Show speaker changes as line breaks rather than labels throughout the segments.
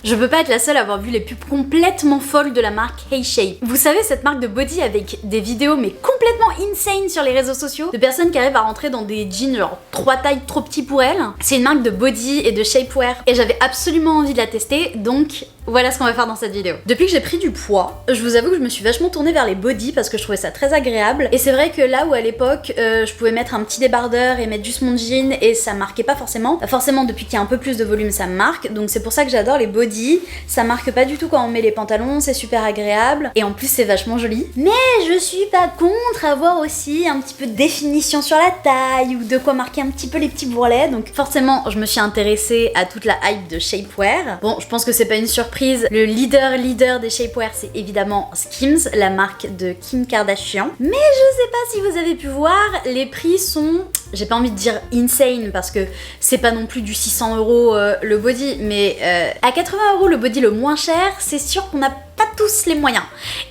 je peux pas être la seule à avoir vu les pubs complètement folles de la marque HeyShape. Vous savez, cette marque de body avec des vidéos mais complètement insane sur les réseaux sociaux, de personnes qui arrivent à rentrer dans des jeans genre 3 tailles trop petits pour elles. C'est une marque de body et de shapewear et j'avais absolument envie de la tester, donc voilà ce qu'on va faire dans cette vidéo. Depuis que j'ai pris du poids, je vous avoue que je me suis vachement tournée vers les body parce que je trouvais ça très agréable. Et c'est vrai que là où à l'époque, je pouvais mettre un petit débardeur et mettre juste mon jean et ça marquait pas forcément. Forcément, depuis qu'il y a un peu plus de volume, ça marque. Donc c'est pour ça que j'adore les body. Ça marque pas du tout quand on met les pantalons, c'est super agréable. Et en plus, c'est vachement joli. Mais je suis pas contre avoir aussi un petit peu de définition sur la taille ou de quoi marquer un petit peu les petits bourrelets. Donc forcément, je me suis intéressée à toute la hype de shapewear. Bon, je pense que c'est pas une surprise. Le leader des shapewear, c'est évidemment Skims, la marque de Kim Kardashian. Mais je sais pas si vous avez pu voir, les prix sont... J'ai pas envie de dire insane parce que c'est pas non plus du 600 € le body, mais à 80 € le body le moins cher, c'est sûr qu'on n'a pas tous les moyens.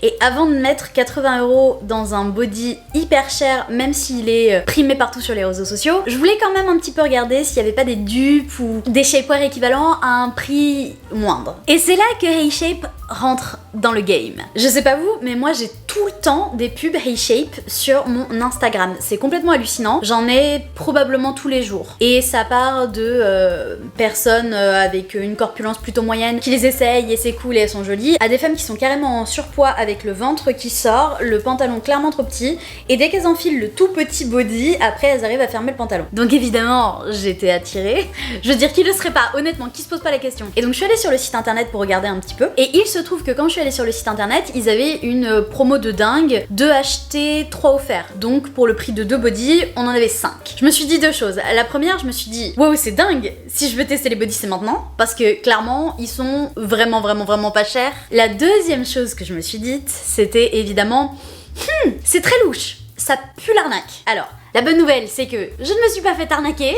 Et avant de mettre 80 € dans un body hyper cher, même s'il est primé partout sur les réseaux sociaux, je voulais quand même un petit peu regarder s'il y avait pas des dupes ou des shapewear équivalents à un prix moindre. Et c'est là que HeyShape rentre dans le game. Je sais pas vous, mais moi j'ai tout le temps des pubs HeyShape sur mon Instagram. C'est complètement hallucinant. J'en ai probablement tous les jours. Et ça part de personnes avec une corpulence plutôt moyenne qui les essayent et c'est cool et elles sont jolies, à des femmes qui sont carrément en surpoids avec le ventre qui sort, le pantalon clairement trop petit, et dès qu'elles enfilent le tout petit body, après elles arrivent à fermer le pantalon. Donc évidemment, j'étais attirée. Je veux dire, qui le serait pas, honnêtement, qui se pose pas la question. Et donc je suis allée sur le site internet pour regarder un petit peu, et il se trouve que quand je suis allée sur le site internet, ils avaient une promo de dingue, 2 achetés, 3 offerts. Donc pour le prix de 2 body, on en avait 5. Je me suis dit deux choses. La première, je me suis dit, wow, c'est dingue, si je veux tester les body, c'est maintenant, parce que clairement, ils sont vraiment pas chers. La deuxième chose que je me suis dite, c'était évidemment, c'est très louche, ça pue l'arnaque. Alors, la bonne nouvelle, c'est que je ne me suis pas fait arnaquer.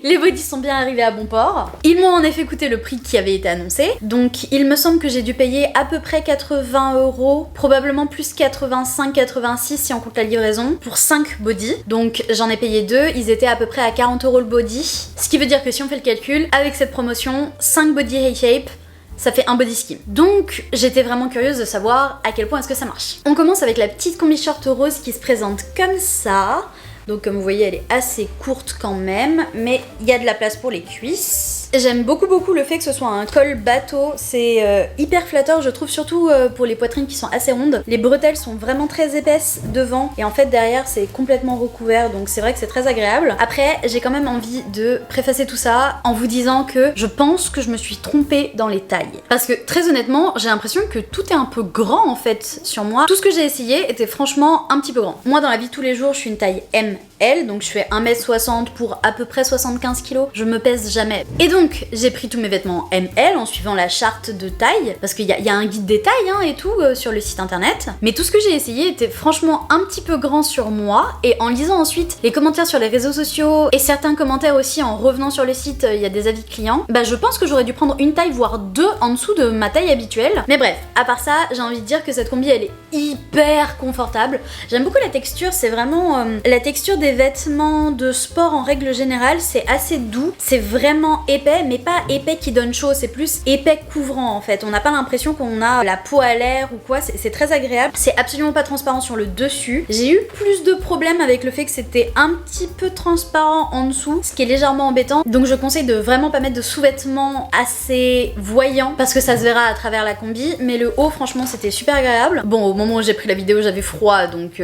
Les bodys sont bien arrivés à bon port. Ils m'ont en effet coûté le prix qui avait été annoncé. Donc il me semble que j'ai dû payer à peu près 80 €, probablement plus 85-86 si on compte la livraison, pour 5 bodys. Donc j'en ai payé 2, ils étaient à peu près à 40 € le body. Ce qui veut dire que si on fait le calcul, avec cette promotion, 5 bodys HeyShape, ça fait un body skim. Donc j'étais vraiment curieuse de savoir à quel point est-ce que ça marche. On commence avec la petite combi short rose qui se présente comme ça. Donc comme vous voyez, elle est assez courte quand même, mais il y a de la place pour les cuisses. J'aime beaucoup le fait que ce soit un col bateau, c'est hyper flatteur je trouve, surtout pour les poitrines qui sont assez rondes. Les bretelles sont vraiment très épaisses devant et en fait derrière c'est complètement recouvert, donc c'est vrai que c'est très agréable. Après j'ai quand même envie de préfacer tout ça en vous disant que je pense que je me suis trompée dans les tailles. Parce que très honnêtement j'ai l'impression que tout est un peu grand en fait sur moi. Tout ce que j'ai essayé était franchement un petit peu grand. Moi dans la vie de tous les jours je suis une taille ML, donc je fais 1m60 pour à peu près 75 kg. Je me pèse jamais. Et donc j'ai pris tous mes vêtements ML en suivant la charte de taille, parce qu'il y a un guide des tailles et tout sur le site internet. Mais tout ce que j'ai essayé était franchement un petit peu grand sur moi, et en lisant ensuite les commentaires sur les réseaux sociaux et certains commentaires aussi en revenant sur le site, il y a des avis de clients, bah je pense que j'aurais dû prendre une taille voire 2 en dessous de ma taille habituelle. Mais bref, à part ça, j'ai envie de dire que cette combi elle est hyper confortable. J'aime beaucoup la texture, c'est vraiment la texture des vêtements de sport en règle générale, c'est assez doux, c'est vraiment épais, mais pas épais qui donne chaud, c'est plus épais couvrant en fait. On n'a pas l'impression qu'on a la peau à l'air ou quoi, c'est très agréable. C'est absolument pas transparent sur le dessus. J'ai eu plus de problèmes avec le fait que c'était un petit peu transparent en dessous, ce qui est légèrement embêtant. Donc je conseille de vraiment pas mettre de sous-vêtements assez voyants parce que ça se verra à travers la combi, mais le haut franchement c'était super agréable. Bon, au moment où j'ai pris la vidéo j'avais froid, donc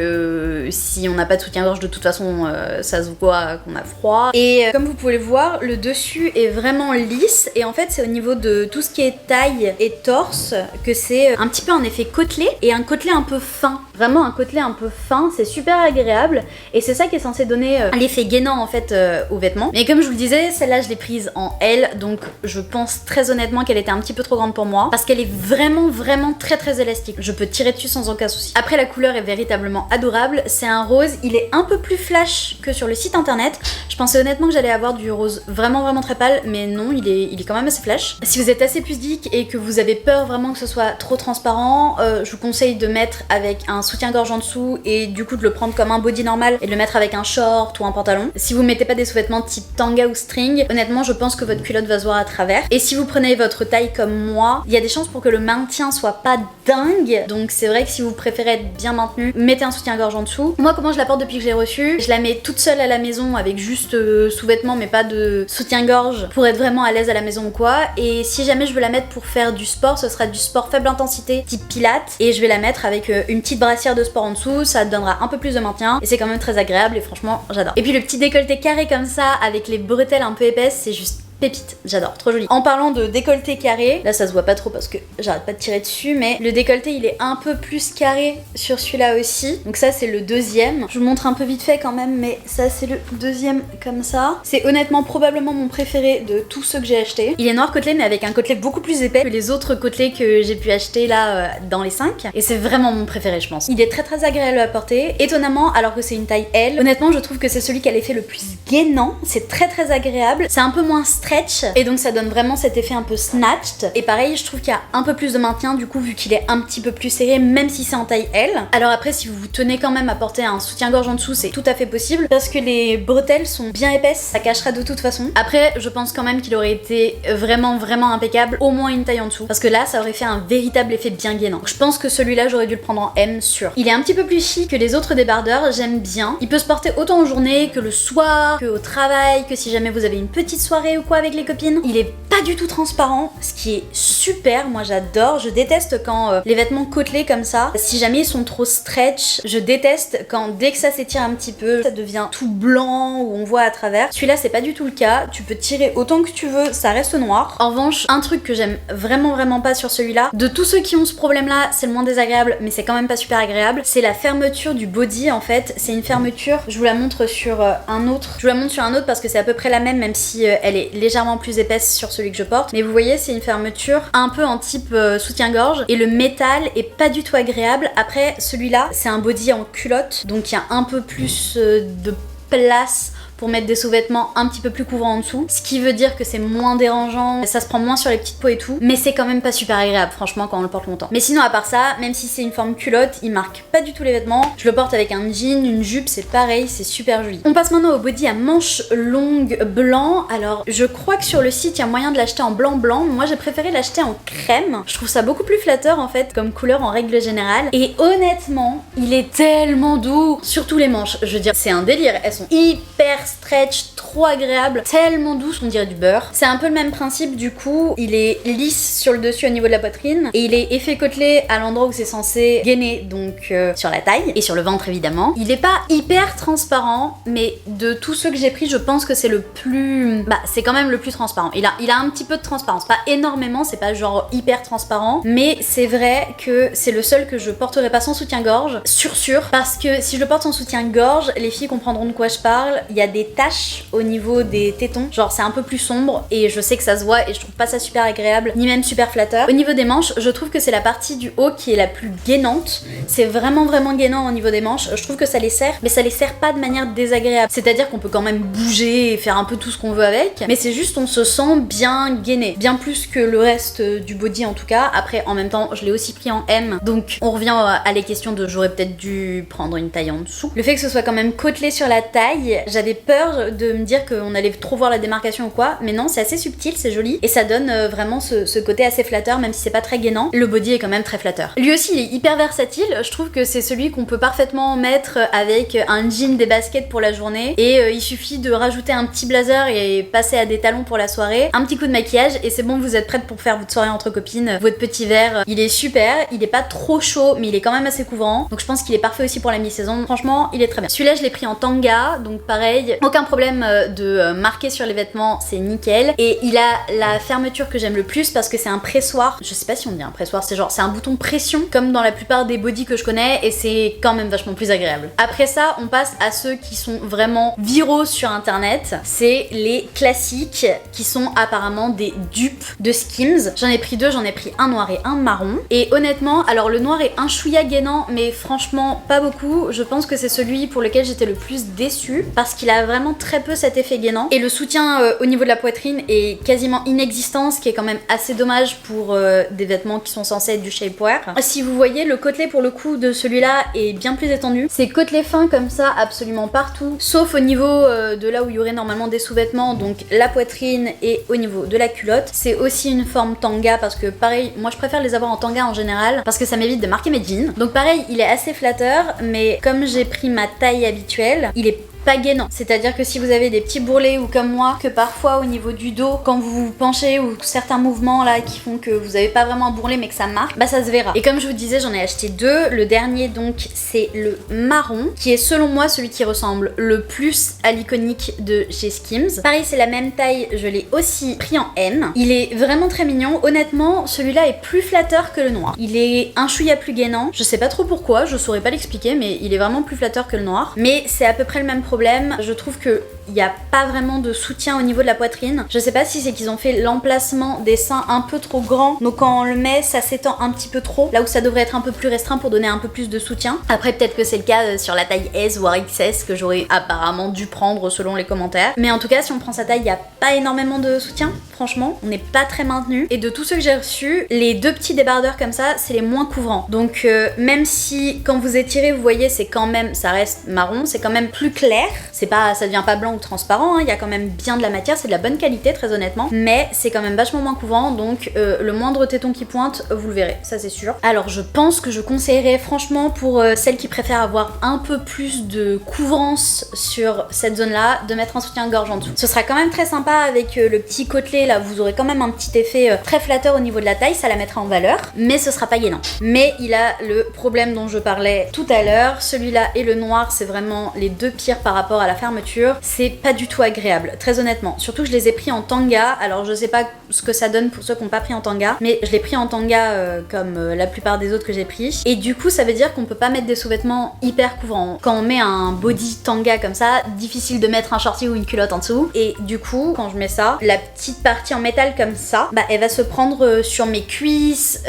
si on n'a pas de soutien-gorge de toute façon ça se voit qu'on a froid. Et comme vous pouvez le voir, le dessus est vraiment lisse et en fait c'est au niveau de tout ce qui est taille et torse que c'est un petit peu un effet côtelé et un côtelé un peu fin. Vraiment un côtelé un peu fin, c'est super agréable et c'est ça qui est censé donner l'effet gainant en fait aux vêtements. Mais comme je vous le disais, celle-là je l'ai prise en L, donc je pense très honnêtement qu'elle était un petit peu trop grande pour moi parce qu'elle est vraiment très élastique. Je peux tirer dessus sans aucun souci. Après la couleur est véritablement adorable, c'est un rose, il est un peu plus flat flash que sur le site internet. Je pensais honnêtement que j'allais avoir du rose vraiment très pâle, mais non, il est quand même assez flash. Si vous êtes assez pudique et que vous avez peur vraiment que ce soit trop transparent, je vous conseille de mettre avec un soutien-gorge en dessous et du coup de le prendre comme un body normal et de le mettre avec un short ou un pantalon. Si vous mettez pas des sous-vêtements type tanga ou string, honnêtement je pense que votre culotte va se voir à travers. Et si vous prenez votre taille comme moi, il y a des chances pour que le maintien soit pas dingue, donc c'est vrai que si vous préférez être bien maintenu, mettez un soutien-gorge en dessous. Moi comment je la porte depuis que je l'ai reçue, je la mets toute seule à la maison avec juste sous-vêtements mais pas de soutien-gorge pour être vraiment à l'aise à la maison ou quoi. Et si jamais je veux la mettre pour faire du sport, ce sera du sport faible intensité type pilates et je vais la mettre avec une petite brassière de sport en dessous, ça donnera un peu plus de maintien et c'est quand même très agréable et franchement j'adore. Et puis le petit décolleté carré comme ça avec les bretelles un peu épaisses, c'est juste pépite, j'adore, trop joli. En parlant de décolleté carré, là ça se voit pas trop parce que j'arrête pas de tirer dessus, mais le décolleté il est un peu plus carré sur celui-là aussi. Donc ça c'est le deuxième. Je vous montre un peu vite fait quand même, mais ça c'est le deuxième comme ça. C'est honnêtement probablement mon préféré de tous ceux que j'ai achetés. Il est noir côtelé mais avec un côtelé beaucoup plus épais que les autres côtelés que j'ai pu acheter là dans les 5. Et c'est vraiment mon préféré je pense. Il est très agréable à porter. Étonnamment, alors que c'est une taille L, honnêtement je trouve que c'est celui qui a l'effet le plus gainant. C'est très agréable. C'est un peu moins stretch et donc ça donne vraiment cet effet un peu snatched. Et pareil, je trouve qu'il y a un peu plus de maintien du coup vu qu'il est un petit peu plus serré même si c'est en taille L. Alors après si vous tenez quand même à porter un soutien-gorge en dessous, c'est tout à fait possible parce que les bretelles sont bien épaisses, ça cachera de toute façon. Après je pense quand même qu'il aurait été vraiment impeccable au moins une taille en dessous parce que là ça aurait fait un véritable effet bien gainant. Donc, je pense que celui-là j'aurais dû le prendre en M sûr. Il est un petit peu plus chic que les autres débardeurs, j'aime bien. Il peut se porter autant en journée que le soir, que au travail, que si jamais vous avez une petite soirée ou quoi avec les copines. Il est pas du tout transparent, ce qui est super, moi j'adore. Je déteste quand les vêtements côtelés comme ça, si jamais ils sont trop stretch, je déteste quand dès que ça s'étire un petit peu, ça devient tout blanc ou on voit à travers. Celui-là c'est pas du tout le cas, tu peux tirer autant que tu veux, ça reste noir. En revanche, un truc que j'aime vraiment pas sur celui-là, de tous ceux qui ont ce problème là, c'est le moins désagréable mais c'est quand même pas super agréable, c'est la fermeture du body en fait. C'est une fermeture, je vous la montre sur un autre, je vous la montre sur un autre parce que c'est à peu près la même si elle est légèrement plus épaisse sur celui que je porte, mais vous voyez c'est une fermeture un peu en type soutien-gorge et le métal est pas du tout agréable. Après celui-là c'est un body en culotte donc il y a un peu plus de place pour mettre des sous-vêtements un petit peu plus couvrants en dessous, ce qui veut dire que c'est moins dérangeant, ça se prend moins sur les petites peaux et tout, mais c'est quand même pas super agréable franchement quand on le porte longtemps. Mais sinon à part ça, même si c'est une forme culotte, il marque pas du tout les vêtements. Je le porte avec un jean, une jupe, c'est pareil, c'est super joli. On passe maintenant au body à manches longues blanc. Alors je crois que sur le site il y a moyen de l'acheter en blanc. Moi j'ai préféré l'acheter en crème. Je trouve ça beaucoup plus flatteur en fait comme couleur en règle générale. Et honnêtement, il est tellement doux. Surtout les manches, je veux dire, c'est un délire. Elles sont hyper stretch, trop agréable, tellement douce, on dirait du beurre. C'est un peu le même principe du coup, il est lisse sur le dessus au niveau de la poitrine et il est effet côtelé à l'endroit où c'est censé gainer, donc sur la taille et sur le ventre évidemment. Il est pas hyper transparent, mais de tous ceux que j'ai pris, je pense que c'est le plus... Bah c'est quand même le plus transparent. Il a un petit peu de transparence, pas énormément, c'est pas genre hyper transparent, mais c'est vrai que c'est le seul que je porterai pas sans soutien-gorge, sûr, parce que si je le porte sans soutien-gorge, les filles comprendront de quoi je parle, il y a des taches au niveau des tétons, genre c'est un peu plus sombre et je sais que ça se voit et je trouve pas ça super agréable ni même super flatteur. Au niveau des manches, je trouve que c'est la partie du haut qui est la plus gainante, c'est vraiment gainant au niveau des manches. Je trouve que ça les serre, mais ça les serre pas de manière désagréable, c'est-à-dire qu'on peut quand même bouger et faire un peu tout ce qu'on veut avec, mais c'est juste on se sent bien gainé, bien plus que le reste du body en tout cas. Après en même temps je l'ai aussi pris en M, donc on revient à les questions de j'aurais peut-être dû prendre une taille en dessous. Le fait que ce soit quand même côtelé sur la taille, j'avais peur de me dire qu'on allait trop voir la démarcation ou quoi, mais non, c'est assez subtil, c'est joli et ça donne vraiment ce côté assez flatteur même si c'est pas très gainant. Le body est quand même très flatteur. Lui aussi il est hyper versatile, je trouve que c'est celui qu'on peut parfaitement mettre avec un jean, des baskets pour la journée et il suffit de rajouter un petit blazer et passer à des talons pour la soirée, un petit coup de maquillage et c'est bon, vous êtes prête pour faire votre soirée entre copines, votre petit verre. Il est super, il est pas trop chaud mais il est quand même assez couvrant, donc je pense qu'il est parfait aussi pour la mi-saison. Franchement il est très bien. Celui-là je l'ai pris en tanga, donc pareil, aucun problème de marquer sur les vêtements, c'est nickel. Et il a la fermeture que j'aime le plus parce que c'est un pressoir. Je sais pas si on dit un pressoir, c'est un bouton pression comme dans la plupart des bodys que je connais et c'est quand même vachement plus agréable. Après ça, on passe à ceux qui sont vraiment viraux sur internet. C'est les classiques qui sont apparemment des dupes de Skims. J'en ai pris deux, j'en ai pris un noir et un marron. Et honnêtement, alors le noir est un chouïa gainant, mais franchement pas beaucoup. Je pense que c'est celui pour lequel j'étais le plus déçue parce qu'il a vraiment très peu cet effet gainant. Et le soutien au niveau de la poitrine est quasiment inexistant, ce qui est quand même assez dommage pour des vêtements qui sont censés être du shapewear. Si vous voyez, le côtelet pour le coup de celui-là est bien plus étendu. C'est côtelet fin comme ça absolument partout, sauf au niveau de là où il y aurait normalement des sous-vêtements, donc la poitrine et au niveau de la culotte. C'est aussi une forme tanga parce que pareil, moi je préfère les avoir en tanga en général parce que ça m'évite de marquer mes jeans. Donc pareil, il est assez flatteur, mais comme j'ai pris ma taille habituelle, il est pas gainant. C'est-à-dire que si vous avez des petits bourrelets ou comme moi, que parfois au niveau du dos, quand vous vous penchez ou certains mouvements là qui font que vous avez pas vraiment un bourrelet mais que ça marque, bah ça se verra. Et comme je vous disais, j'en ai acheté deux. Le dernier donc c'est le marron, qui est selon moi celui qui ressemble le plus à l'iconique de chez Skims. Pareil, c'est la même taille, je l'ai aussi pris en M. Il est vraiment très mignon. Honnêtement, celui-là est plus flatteur que le noir. Il est un chouïa plus gainant. Je sais pas trop pourquoi, je saurais pas l'expliquer, mais il est vraiment plus flatteur que le noir. Mais c'est à peu près le même problème. Je trouve que il n'y a pas vraiment de soutien au niveau de la poitrine. Je sais pas si c'est qu'ils ont fait l'emplacement des seins un peu trop grand, donc quand on le met, ça s'étend un petit peu trop, là où ça devrait être un peu plus restreint pour donner un peu plus de soutien. Après, peut-être que c'est le cas sur la taille S voire XS que j'aurais apparemment dû prendre selon les commentaires. Mais en tout cas, si on prend sa taille, il n'y a pas énormément de soutien. Franchement, on n'est pas très maintenu. Et de tous ceux que j'ai reçus, les deux petits débardeurs comme ça, c'est les moins couvrants. Donc même si quand vous étirez, vous voyez, c'est quand même, ça reste marron, c'est quand même plus clair. C'est pas, ça devient pas blanc ou transparent, hein. Il y a quand même bien de la matière, c'est de la bonne qualité très honnêtement, mais c'est quand même vachement moins couvrant, donc le moindre téton qui pointe, vous le verrez, ça c'est sûr. Alors je pense que je conseillerais franchement pour celles qui préfèrent avoir un peu plus de couvrance sur cette zone-là, de mettre un soutien-gorge en dessous. Ce sera quand même très sympa avec le petit côtelet là, vous aurez quand même un petit effet très flatteur au niveau de la taille, ça la mettra en valeur, mais ce sera pas gainant. Mais il a le problème dont je parlais tout à l'heure, celui-là et le noir, c'est vraiment les deux pires par rapport à la fermeture. C'est pas du tout agréable, très honnêtement. Surtout que je les ai pris en tanga, alors je sais pas ce que ça donne pour ceux qui n'ont pas pris en tanga, mais je l'ai pris en tanga comme la plupart des autres que j'ai pris. Et du coup, ça veut dire qu'on peut pas mettre des sous-vêtements hyper couvrants. Quand on met un body tanga comme ça, difficile de mettre un shorty ou une culotte en dessous. Et du coup, quand je mets ça, la petite partie en métal comme ça, bah elle va se prendre sur mes cuisses,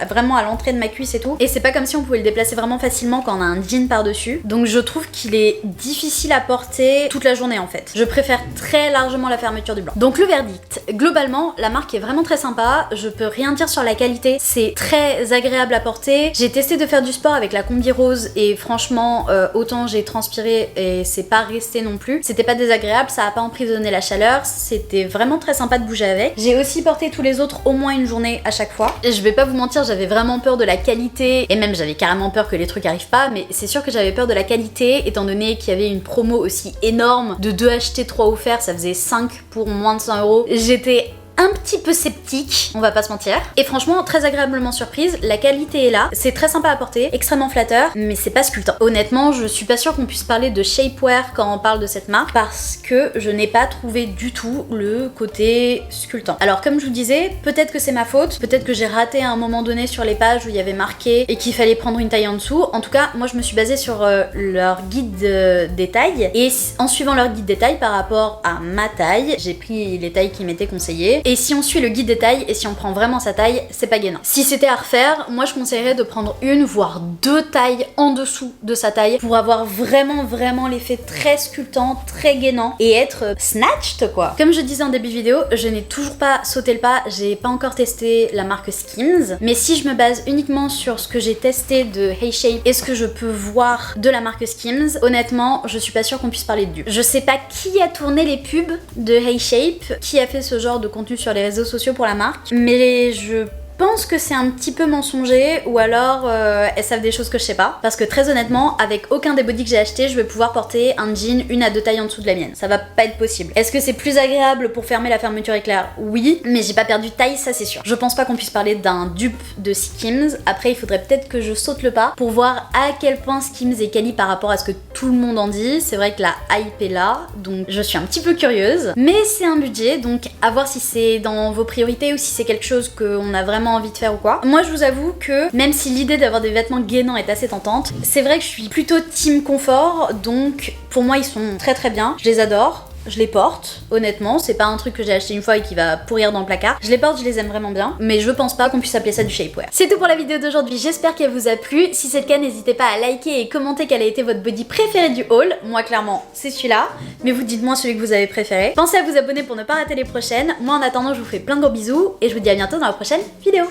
vraiment à l'entrée de ma cuisse et tout. Et c'est pas comme si on pouvait le déplacer vraiment facilement quand on a un jean par-dessus. Donc je trouve qu'il est difficile à porter toute la journée en fait. Je préfère très largement la fermeture du blanc. Donc le verdict, globalement la marque est vraiment très sympa, je peux rien dire sur la qualité, c'est très agréable à porter. J'ai testé de faire du sport avec la combi rose et franchement autant j'ai transpiré et c'est pas resté non plus. C'était pas désagréable, ça a pas emprisonné la chaleur, c'était vraiment très sympa de bouger avec. J'ai aussi porté tous les autres au moins une journée à chaque fois. Et je vais pas vous mentir, j'avais vraiment peur de la qualité et même j'avais carrément peur que les trucs arrivent pas, mais c'est sûr que j'avais peur de la qualité étant donné qu'il y avait une promo aussi énorme de 2 achetés 3 offerts, ça faisait 5 pour moins de 100 €. J'étais un petit peu sceptique, on va pas se mentir. Et franchement, très agréablement surprise, la qualité est là, c'est très sympa à porter, extrêmement flatteur, mais c'est pas sculptant. Honnêtement, je suis pas sûre qu'on puisse parler de shapewear quand on parle de cette marque, parce que je n'ai pas trouvé du tout le côté sculptant. Alors comme je vous disais, peut-être que c'est ma faute, peut-être que j'ai raté à un moment donné sur les pages où il y avait marqué et qu'il fallait prendre une taille en dessous. En tout cas, moi je me suis basée sur leur guide des tailles, et en suivant leur guide des tailles par rapport à ma taille, j'ai pris les tailles qui m'étaient conseillées. Et si on suit le guide des tailles et si on prend vraiment sa taille, c'est pas gainant. Si c'était à refaire, moi je conseillerais de prendre une voire 2 tailles en dessous de sa taille pour avoir vraiment l'effet très sculptant, très gainant et être snatched quoi. Comme je disais en début de vidéo, je n'ai toujours pas sauté le pas, j'ai pas encore testé la marque Skims, mais si je me base uniquement sur ce que j'ai testé de HeyShape et ce que je peux voir de la marque Skims, honnêtement, je suis pas sûre qu'on puisse parler de dupe. Je sais pas qui a tourné les pubs de HeyShape, qui a fait ce genre de contenu sur les réseaux sociaux pour la marque, mais je pense que c'est un petit peu mensonger ou alors elles savent des choses que je sais pas. Parce que très honnêtement, avec aucun des bodys que j'ai acheté, je vais pouvoir porter un jean 1 à 2 tailles en dessous de la mienne. Ça va pas être possible. Est-ce que c'est plus agréable pour fermer la fermeture éclair? Oui, mais j'ai pas perdu de taille, ça c'est sûr. Je pense pas qu'on puisse parler d'un dupe de Skims. Après, il faudrait peut-être que je saute le pas pour voir à quel point Skims est quali par rapport à ce que tout le monde en dit. C'est vrai que la hype est là, donc je suis un petit peu curieuse. Mais c'est un budget, donc à voir si c'est dans vos priorités ou si c'est quelque chose qu'on a vraiment envie de faire ou quoi. Moi, je vous avoue que même si l'idée d'avoir des vêtements gainants est assez tentante, c'est vrai que je suis plutôt team confort, donc pour moi ils sont très très bien, je les adore. Je les porte, honnêtement, c'est pas un truc que j'ai acheté une fois et qui va pourrir dans le placard. Je les porte, je les aime vraiment bien, mais je pense pas qu'on puisse appeler ça du shapewear. C'est tout pour la vidéo d'aujourd'hui, j'espère qu'elle vous a plu. Si c'est le cas, n'hésitez pas à liker et commenter quel a été votre body préféré du haul. Moi, clairement, c'est celui-là, mais vous dites-moi celui que vous avez préféré. Pensez à vous abonner pour ne pas rater les prochaines. Moi, en attendant, je vous fais plein de gros bisous et je vous dis à bientôt dans la prochaine vidéo.